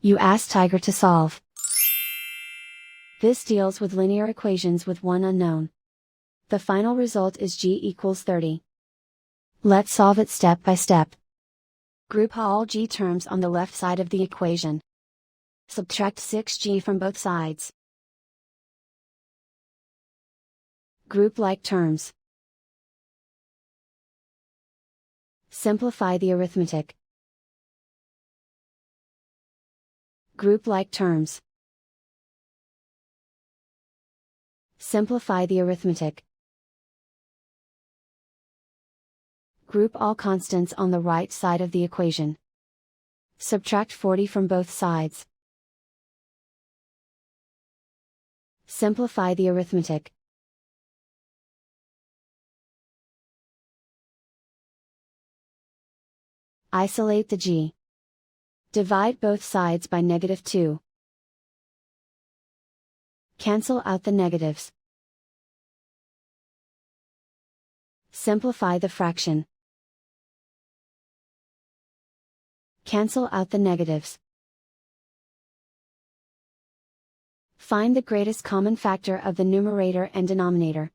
You ask Tiger to solve. This deals with linear equations with one unknown. The final result is g equals 30. Let's solve it step by step. Group all g terms on the left side of the equation. Subtract 6g from both sides. Group like terms. Simplify the arithmetic. Group like terms. Simplify the arithmetic. Group all constants on the right side of the equation. Subtract 40 from both sides. Simplify the arithmetic. Isolate the g. Divide both sides by -2. Cancel out the negatives. Simplify the fraction. Cancel out the negatives. Find the greatest common factor of the numerator and denominator.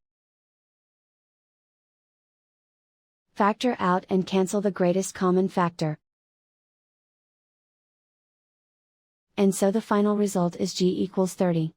Factor out and cancel the greatest common factor. And so the final result is g equals 30.